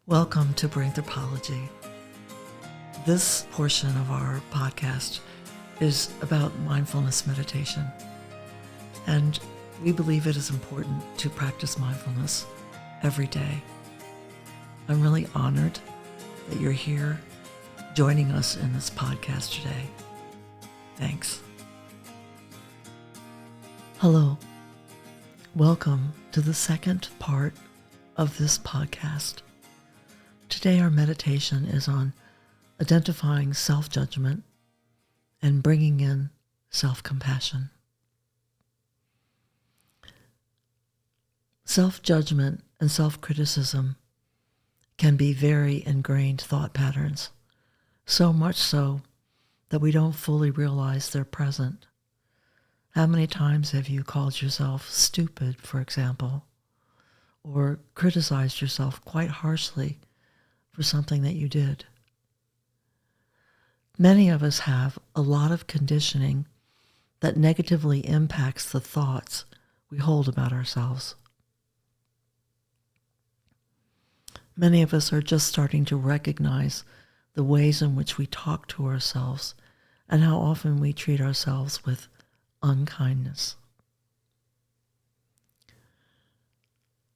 Welcome to Brainthropology. This portion of our podcast is about mindfulness meditation, and we believe it is important to practice mindfulness every day. I'm really honored that you're here joining us in this podcast today. Thanks. Hello. Welcome to the second part of this podcast. Today our meditation is on identifying self-judgment and bringing in self-compassion. Self-judgment and self-criticism can be very ingrained thought patterns, so much so that we don't fully realize they're present. How many times have you called yourself stupid, for example, or criticized yourself quite harshly for something that you did? Many of us have a lot of conditioning that negatively impacts the thoughts we hold about ourselves. Many of us are just starting to recognize the ways in which we talk to ourselves and how often we treat ourselves with unkindness.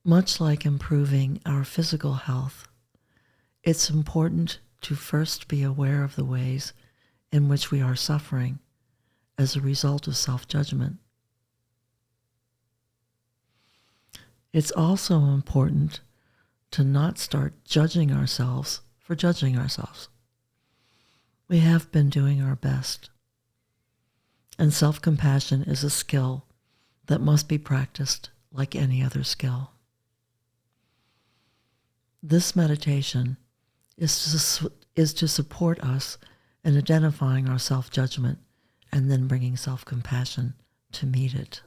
Much like improving our physical health, it's important to first be aware of the ways in which we are suffering as a result of self-judgment. It's also important to not start judging ourselves for judging ourselves. We have been doing our best, and self-compassion is a skill that must be practiced like any other skill. This meditation is to support us in identifying our self-judgment and then bringing self-compassion to meet it.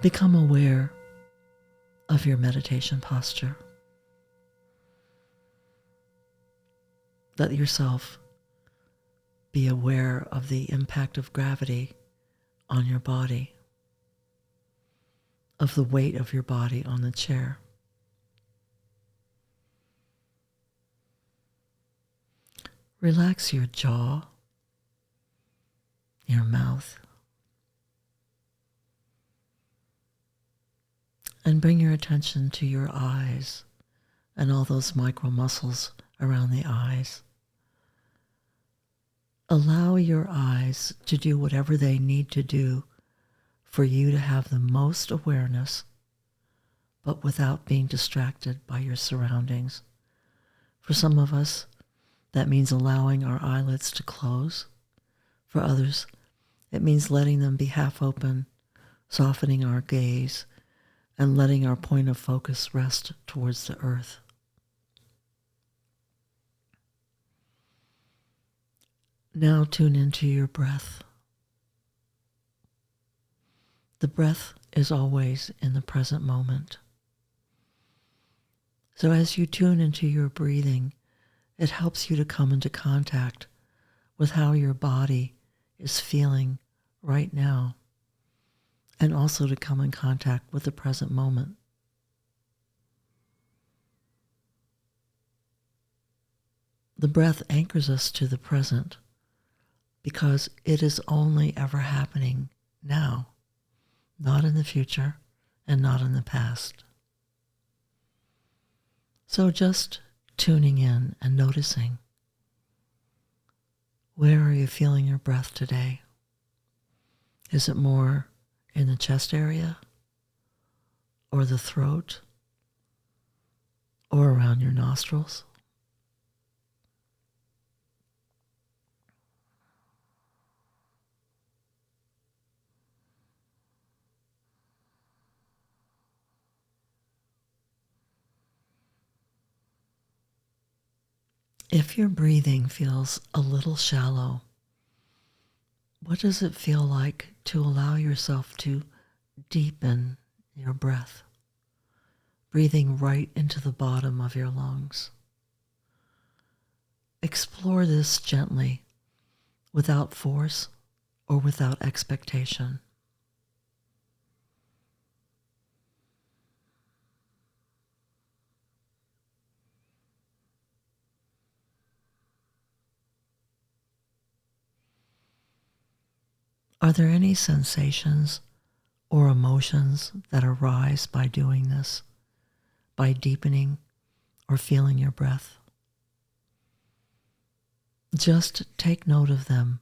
Become aware of your meditation posture. Let yourself be aware of the impact of gravity on your body, of the weight of your body on the chair. Relax your jaw, your mouth, and bring your attention to your eyes and all those micro muscles around the eyes. Allow your eyes to do whatever they need to do for you to have the most awareness, but without being distracted by your surroundings. For some of us, that means allowing our eyelids to close. For others, it means letting them be half open, softening our gaze, and letting our point of focus rest towards the earth. Now tune into your breath. The breath is always in the present moment. So as you tune into your breathing, it helps you to come into contact with how your body is feeling right now, and also to come in contact with the present moment. The breath anchors us to the present because it is only ever happening now, not in the future and not in the past. So just tuning in and noticing, where are you feeling your breath today? Is it more in the chest area, or the throat, or around your nostrils? If your breathing feels a little shallow, what does it feel like to allow yourself to deepen your breath, breathing right into the bottom of your lungs? Explore this gently without force or without expectation. Are there any sensations or emotions that arise by doing this, by deepening or feeling your breath? Just take note of them,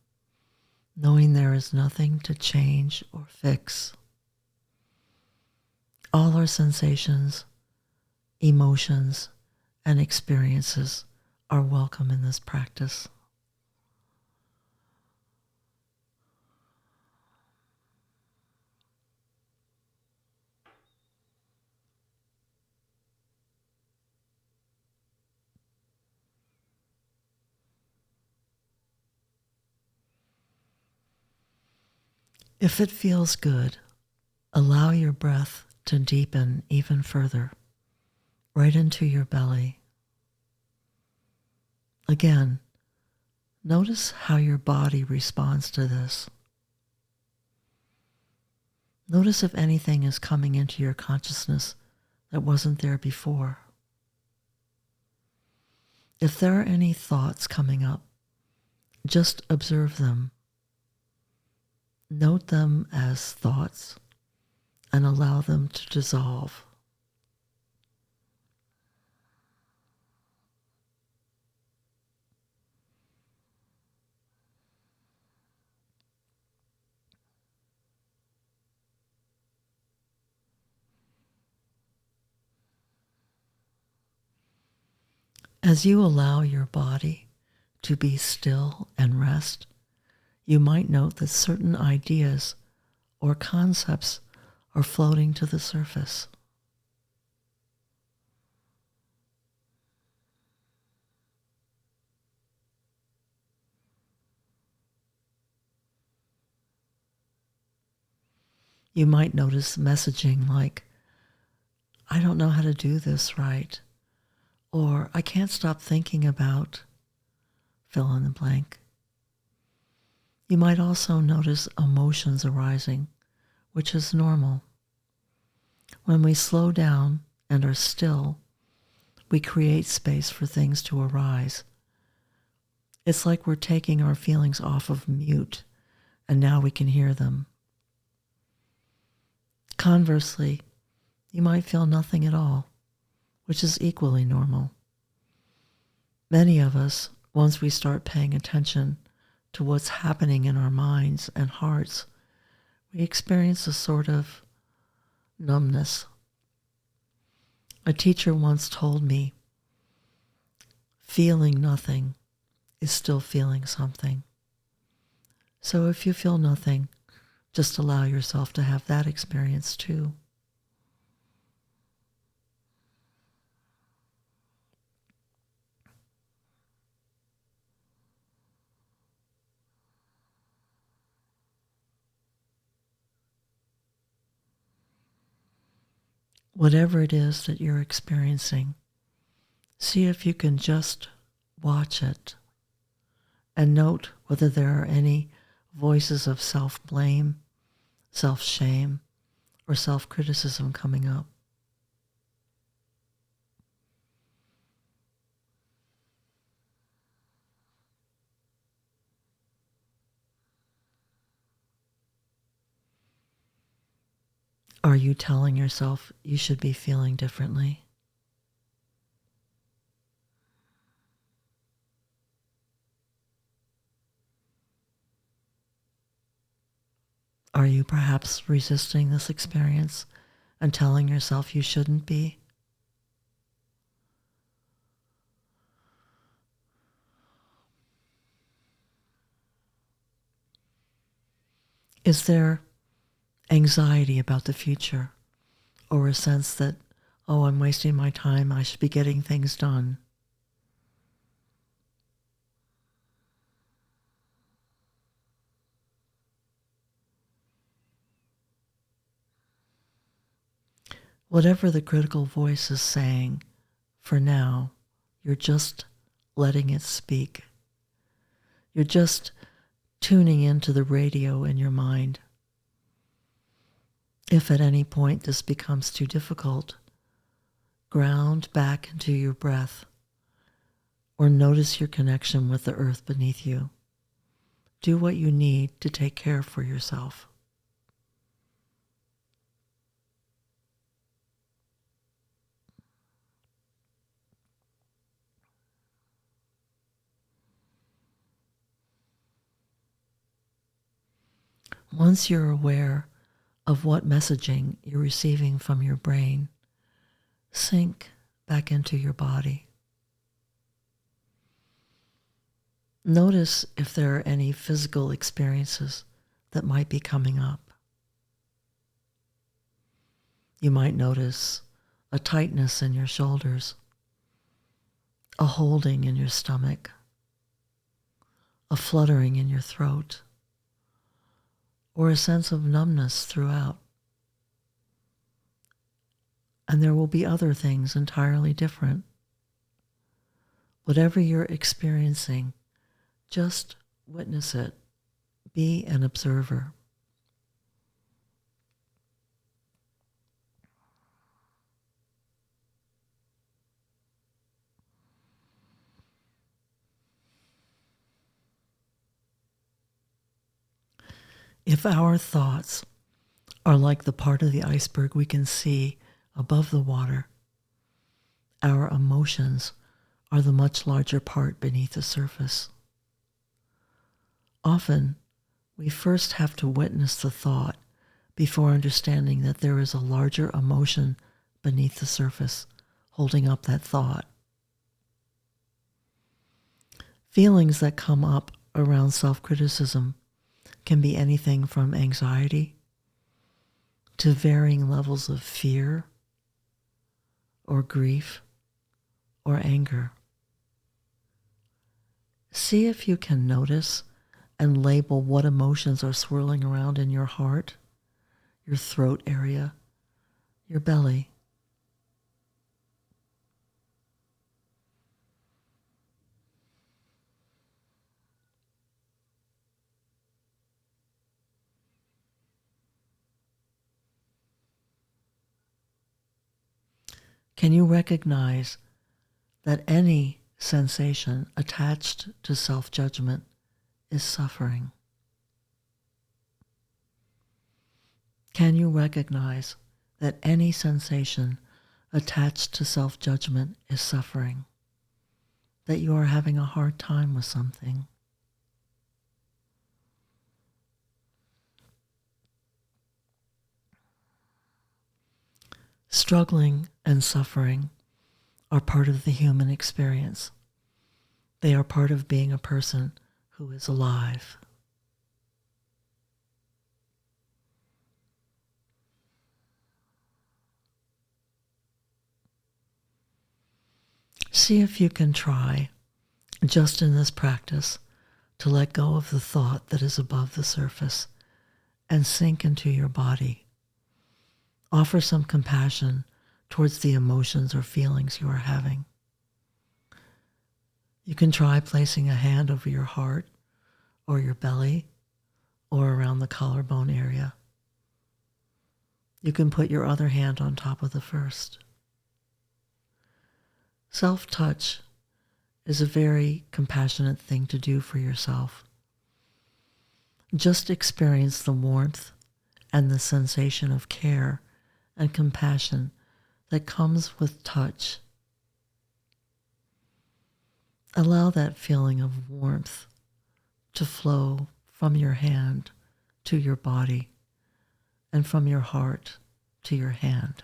knowing there is nothing to change or fix. All our sensations, emotions, and experiences are welcome in this practice. If it feels good, allow your breath to deepen even further, right into your belly. Again, notice how your body responds to this. Notice if anything is coming into your consciousness that wasn't there before. If there are any thoughts coming up, just observe them. Note them as thoughts and allow them to dissolve. As you allow your body to be still and rest, you might note that certain ideas or concepts are floating to the surface. You might notice messaging like, I don't know how to do this right, or I can't stop thinking about fill in the blank. You might also notice emotions arising, which is normal. When we slow down and are still, we create space for things to arise. It's like we're taking our feelings off of mute, and now we can hear them. Conversely, you might feel nothing at all, which is equally normal. Many of us, once we start paying attention to what's happening in our minds and hearts, we experience a sort of numbness. A teacher once told me, feeling nothing is still feeling something. So if you feel nothing, just allow yourself to have that experience too. Whatever it is that you're experiencing, see if you can just watch it and note whether there are any voices of self-blame, self-shame, or self-criticism coming up. Are you telling yourself you should be feeling differently? Are you perhaps resisting this experience and telling yourself you shouldn't be? Is there anxiety about the future, or a sense that, oh, I'm wasting my time, I should be getting things done? Whatever the critical voice is saying, for now, you're just letting it speak. You're just tuning into the radio in your mind. If at any point this becomes too difficult, ground back into your breath or notice your connection with the earth beneath you. Do what you need to take care for yourself. Once you're aware of what messaging you're receiving from your brain, sink back into your body. Notice if there are any physical experiences that might be coming up. You might notice a tightness in your shoulders, a holding in your stomach, a fluttering in your throat, or a sense of numbness throughout. And there will be other things entirely different. Whatever you're experiencing, just witness it. Be an observer. If our thoughts are like the part of the iceberg we can see above the water, our emotions are the much larger part beneath the surface. Often, we first have to witness the thought before understanding that there is a larger emotion beneath the surface holding up that thought. Feelings that come up around self-criticism can be anything from anxiety to varying levels of fear or grief or anger. See if you can notice and label what emotions are swirling around in your heart, your throat area, your belly. Can you recognize that any sensation attached to self-judgment is suffering? Can you recognize that any sensation attached to self-judgment is suffering? That you are having a hard time with something? Struggling and suffering are part of the human experience. They are part of being a person who is alive. See if you can try, just in this practice, to let go of the thought that is above the surface and sink into your body. Offer some compassion towards the emotions or feelings you are having. You can try placing a hand over your heart or your belly or around the collarbone area. You can put your other hand on top of the first. Self-touch is a very compassionate thing to do for yourself. Just experience the warmth and the sensation of care and compassion that comes with touch. Allow that feeling of warmth to flow from your hand to your body and from your heart to your hand.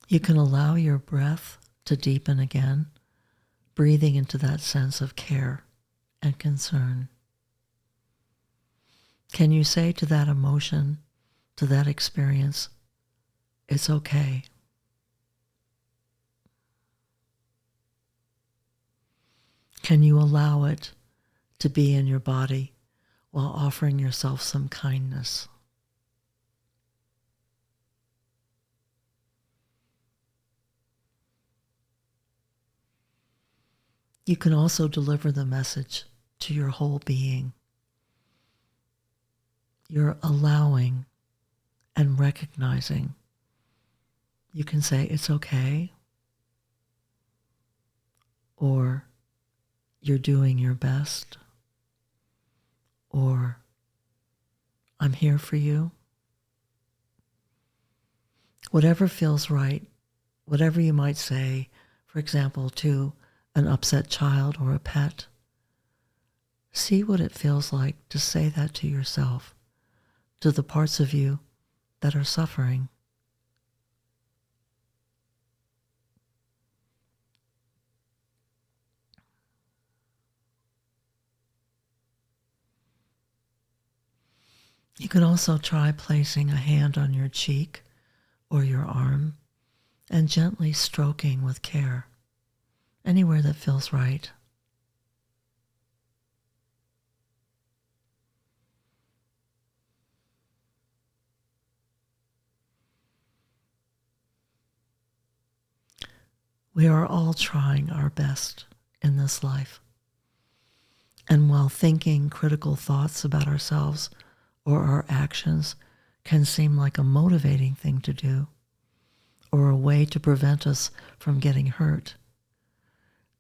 You can allow your breath to deepen again, breathing into that sense of care and concern. Can you say to that emotion, to that experience, it's okay? Can you allow it to be in your body while offering yourself some kindness? You can also deliver the message to your whole being. You're allowing and recognizing. You can say, it's okay, or you're doing your best, or I'm here for you. Whatever feels right, whatever you might say, for example, to an upset child or a pet, see what it feels like to say that to yourself, to the parts of you that are suffering. You can also try placing a hand on your cheek or your arm and gently stroking with care, anywhere that feels right. We are all trying our best in this life. And while thinking critical thoughts about ourselves or our actions can seem like a motivating thing to do, or a way to prevent us from getting hurt,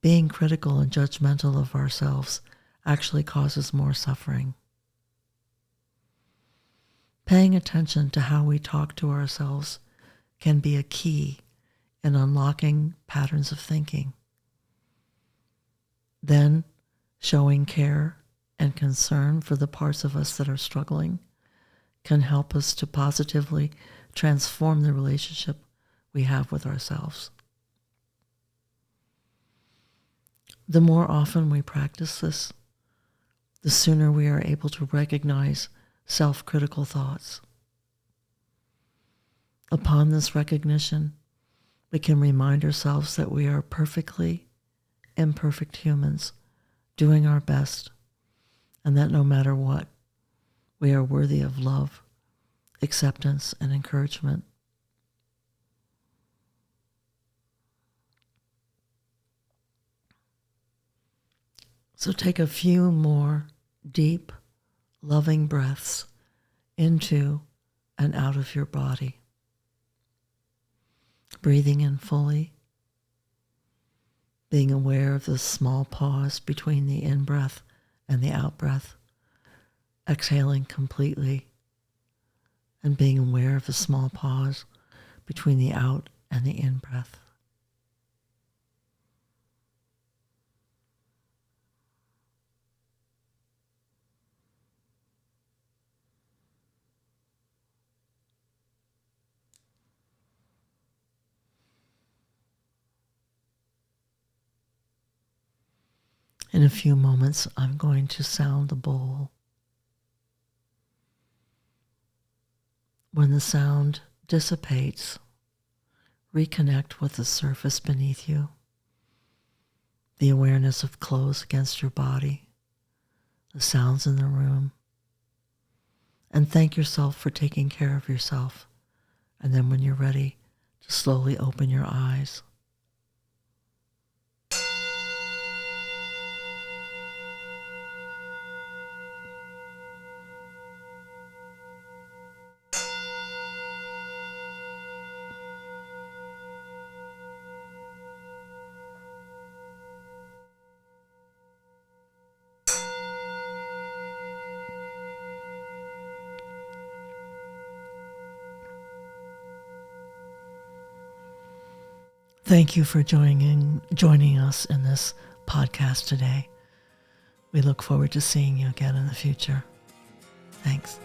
being critical and judgmental of ourselves actually causes more suffering. Paying attention to how we talk to ourselves can be a key in unlocking patterns of thinking. Then, showing care and concern for the parts of us that are struggling can help us to positively transform the relationship we have with ourselves. The more often we practice this, the sooner we are able to recognize self-critical thoughts. Upon this recognition, we can remind ourselves that we are perfectly imperfect humans doing our best, and that no matter what, we are worthy of love, acceptance, and encouragement. So take a few more deep, loving breaths into and out of your body. Breathing in fully, being aware of the small pause between the in-breath and the out-breath, exhaling completely, and being aware of the small pause between the out and the in-breath. In a few moments, I'm going to sound the bowl. When the sound dissipates, reconnect with the surface beneath you, the awareness of clothes against your body, the sounds in the room, and thank yourself for taking care of yourself. And then when you're ready, to slowly open your eyes. Thank you for joining us in this podcast today. We look forward to seeing you again in the future. Thanks.